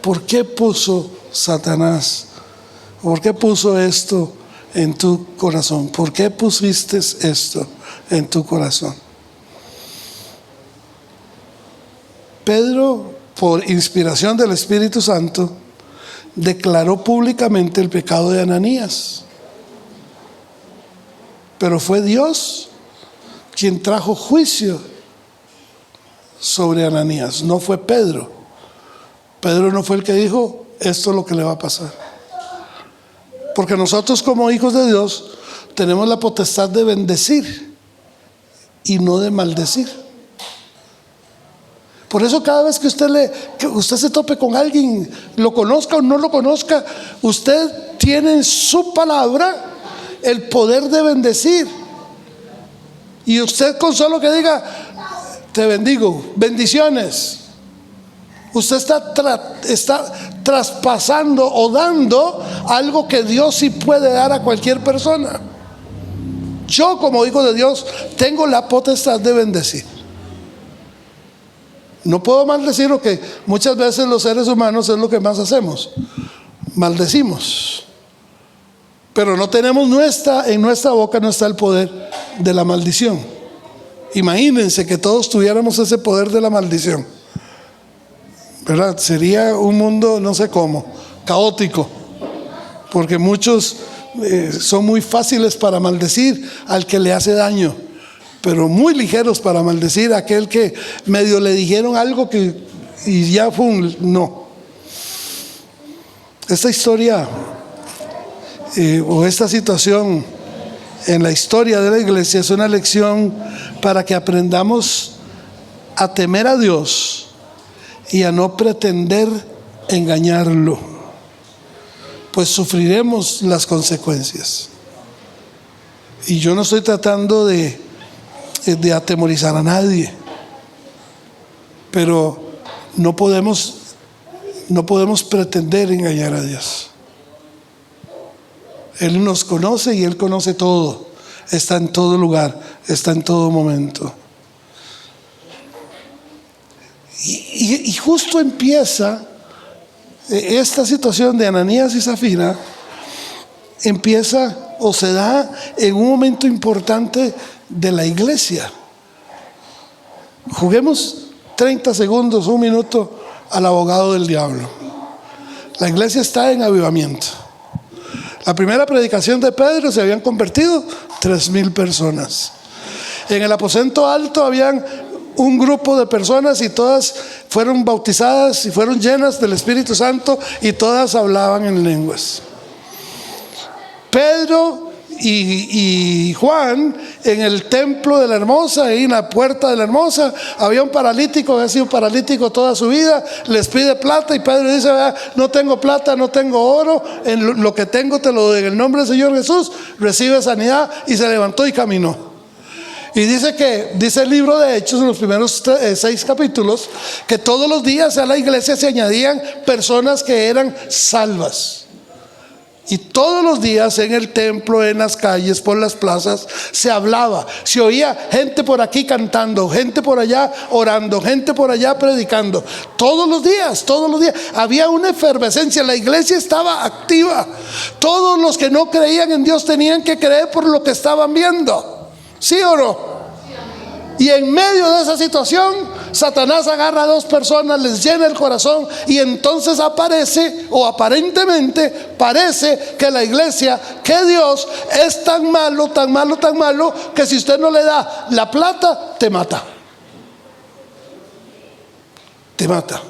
[SPEAKER 1] ¿Por qué puso Satanás? ¿Por qué puso esto en tu corazón? ¿Por qué pusiste esto en tu corazón? Pedro, por inspiración del Espíritu Santo, declaró públicamente el pecado de Ananías. Pero fue Dios quien trajo juicio sobre Ananías, no fue Pedro. Pedro no fue el que dijo: esto es lo que le va a pasar. Porque nosotros, como hijos de Dios, tenemos la potestad de bendecir y no de maldecir. Por eso cada vez que usted se tope con alguien, lo conozca o no lo conozca, usted tiene en su palabra el poder de bendecir. Y usted con solo que diga: te bendigo, bendiciones, usted está traspasando o dando algo que Dios sí puede dar a cualquier persona. Yo, como hijo de Dios, tengo la potestad de bendecir. No puedo maldecir, lo que muchas veces los seres humanos es lo que más hacemos: maldecimos. Pero no tenemos en nuestra boca no está el poder de la maldición. Imagínense que todos tuviéramos ese poder de la maldición, ¿verdad? Sería un mundo, no sé cómo, caótico, porque muchos son muy fáciles para maldecir al que le hace daño, pero muy ligeros para maldecir a aquel que medio le dijeron algo y ya fue un no. Esta historia o esta situación en la historia de la iglesia es una lección para que aprendamos a temer a Dios y a no pretender engañarlo, pues sufriremos las consecuencias. Y yo no estoy tratando de atemorizar a nadie, pero no podemos pretender engañar a Dios. Él nos conoce y Él conoce todo. Está en todo lugar, está en todo momento. Y justo empieza esta situación de Ananías y Zafira, empieza o se da en un momento importante de la iglesia. Juguemos 30 segundos, un minuto al abogado del diablo. La iglesia está en avivamiento. La primera predicación de Pedro se habían convertido 3,000 personas. En el aposento alto habían un grupo de personas y todas fueron bautizadas y fueron llenas del Espíritu Santo y todas hablaban en lenguas. Pedro y Juan en el templo de la Hermosa, ahí en la puerta de la Hermosa, había un paralítico que ha sido paralítico toda su vida, les pide plata y Pedro dice: no tengo plata, no tengo oro, en lo que tengo te lo doy, en el nombre del Señor Jesús. Recibe sanidad, y se levantó y caminó. Y dice el libro de Hechos, en los primeros 6 capítulos, que todos los días a la iglesia se añadían personas que eran salvas. Y todos los días en el templo, en las calles, por las plazas, se hablaba. Se oía gente por aquí cantando, gente por allá orando, gente por allá predicando. Todos los días. Había una efervescencia. La iglesia estaba activa. Todos los que no creían en Dios tenían que creer por lo que estaban viendo. ¿Sí o no? Y en medio de esa situación, Satanás agarra a 2 personas, les llena el corazón, y entonces aparece, o aparentemente parece, que la iglesia, que Dios es tan malo, que si usted no le da la plata, te mata. Te mata.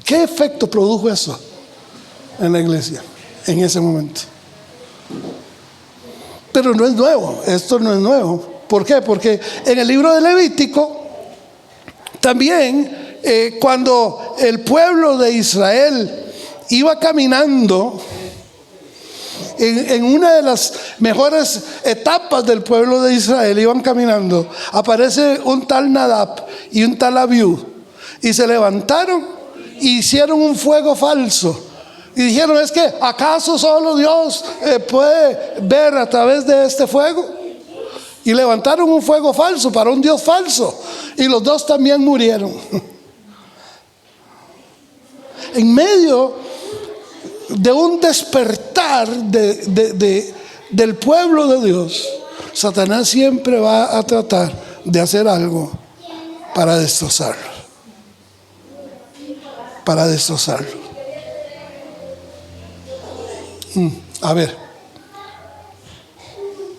[SPEAKER 1] ¿Qué efecto produjo eso en la iglesia en ese momento? Pero no es nuevo, esto no es nuevo. ¿Por qué? Porque en el libro de Levítico también, cuando el pueblo de Israel iba caminando, en una de las mejores etapas del pueblo de Israel, iban caminando, aparece un tal Nadab y un tal Abiú, y se levantaron e hicieron un fuego falso. Y dijeron: ¿es que acaso solo Dios puede ver a través de este fuego? Y levantaron un fuego falso para un Dios falso, y los 2 también murieron. En medio de un despertar del pueblo de Dios, Satanás siempre va a tratar de hacer algo para destrozarlo. Para destrozarlo. A ver,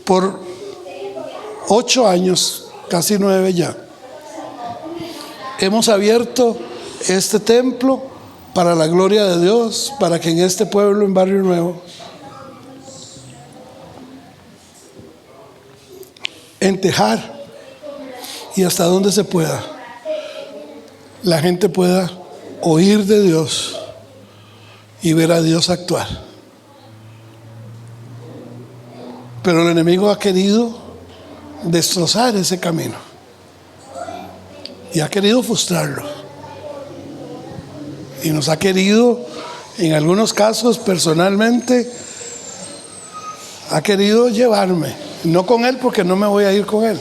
[SPEAKER 1] por 8 años, casi 9 ya, hemos abierto este templo para la gloria de Dios, para que en este pueblo, en Barrio Nuevo, en Tejar y hasta donde se pueda, la gente pueda oír de Dios y ver a Dios actuar. Pero el enemigo ha querido destrozar ese camino y ha querido frustrarlo, y nos ha querido, en algunos casos personalmente, ha querido llevarme, no con él, porque no me voy a ir con él,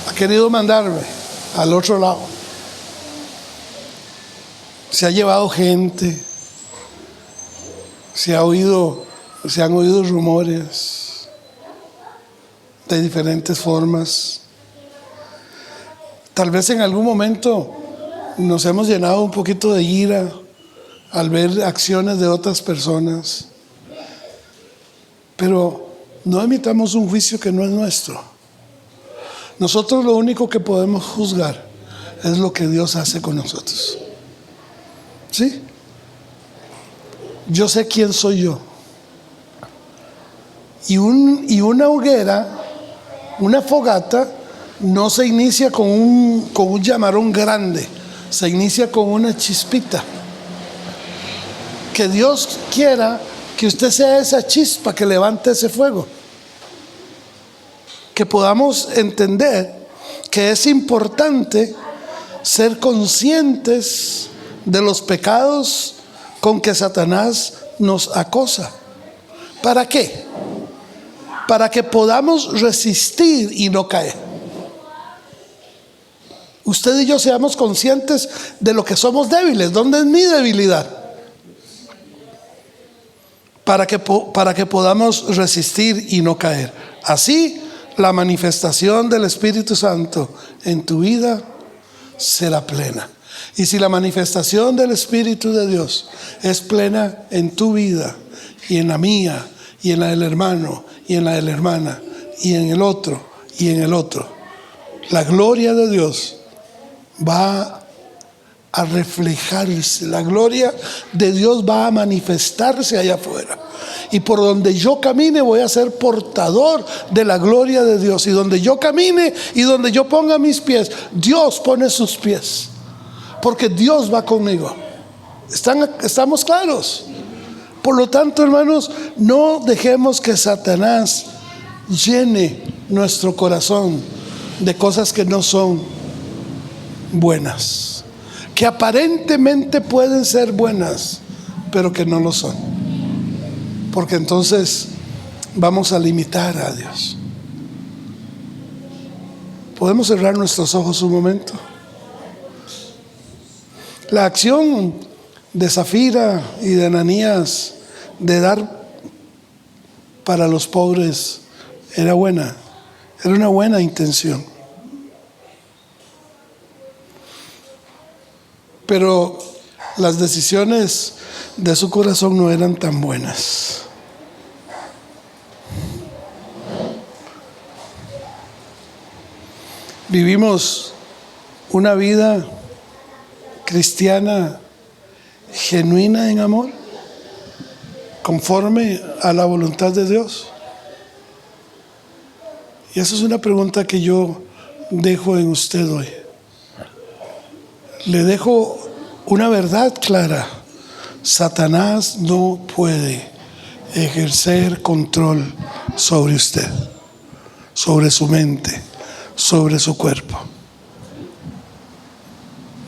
[SPEAKER 1] ha querido mandarme al otro lado. Se ha llevado gente, se han oído rumores de diferentes formas. Tal vez en algún momento nos hemos llenado un poquito de ira al ver acciones de otras personas, pero no emitamos un juicio que no es nuestro. Nosotros lo único que podemos juzgar es lo que Dios hace con nosotros. ¿Sí? Yo sé quién soy yo. Y una hoguera, una fogata, no se inicia con un llamarón grande, se inicia con una chispita. Que Dios quiera que usted sea esa chispa que levante ese fuego. Que podamos entender que es importante ser conscientes de los pecados con que Satanás nos acosa. ¿Para qué? Para que podamos resistir y no caer. Usted y yo seamos conscientes de lo que somos débiles. ¿Dónde es mi debilidad? Para que podamos resistir y no caer. Así, la manifestación del Espíritu Santo en tu vida será plena. Y si la manifestación del Espíritu de Dios es plena en tu vida y en la mía y en la del hermano y en la de la hermana y en el otro y en el otro, la gloria de Dios va a reflejarse, la gloria de Dios va a manifestarse allá afuera. Y por donde yo camine voy a ser portador de la gloria de Dios. Y donde yo camine y donde yo ponga mis pies, Dios pone sus pies. Porque Dios va conmigo. ¿Estamos claros? Por lo tanto, hermanos, no dejemos que Satanás llene nuestro corazón de cosas que no son buenas, que aparentemente pueden ser buenas, pero que no lo son. Porque entonces vamos a limitar a Dios. ¿Podemos cerrar nuestros ojos un momento? La acción de Zafira y de Ananías de dar para los pobres era buena, era una buena intención. Pero las decisiones de su corazón no eran tan buenas. Vivimos una vida cristiana genuina en amor, conforme a la voluntad de Dios. Y esa es una pregunta que yo dejo en usted hoy. Le dejo una verdad clara: Satanás no puede ejercer control sobre usted, sobre su mente, sobre su cuerpo.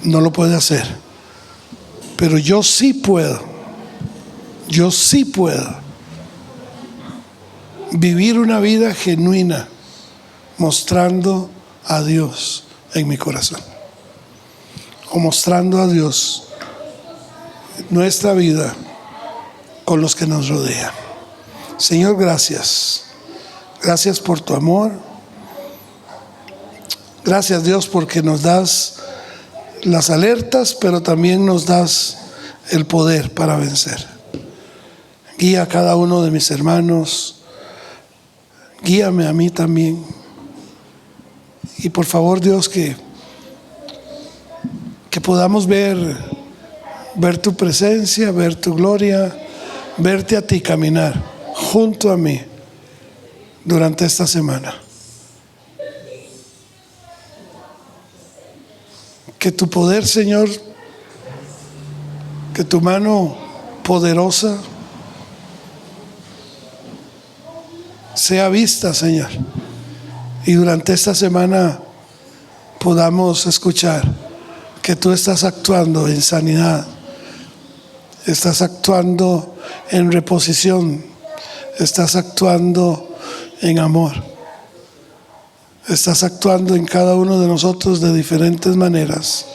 [SPEAKER 1] No lo puede hacer. Pero yo sí puedo vivir una vida genuina, mostrando a Dios en mi corazón, o mostrando a Dios nuestra vida con los que nos rodean. Señor, gracias por tu amor. Gracias, Dios, porque nos das las alertas, pero también nos das el poder para vencer. Guía a cada uno de mis hermanos, guíame a mí también. Y por favor, Dios, que podamos ver tu presencia, ver tu gloria, verte a ti caminar junto a mí durante esta semana. Que tu poder, Señor, que tu mano poderosa sea vista, Señor, y durante esta semana podamos escuchar que tú estás actuando en sanidad, estás actuando en reposición, estás actuando en amor, estás actuando en cada uno de nosotros de diferentes maneras,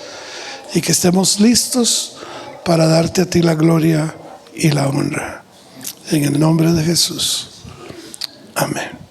[SPEAKER 1] y que estemos listos para darte a ti la gloria y la honra. En el nombre de Jesús. Amén.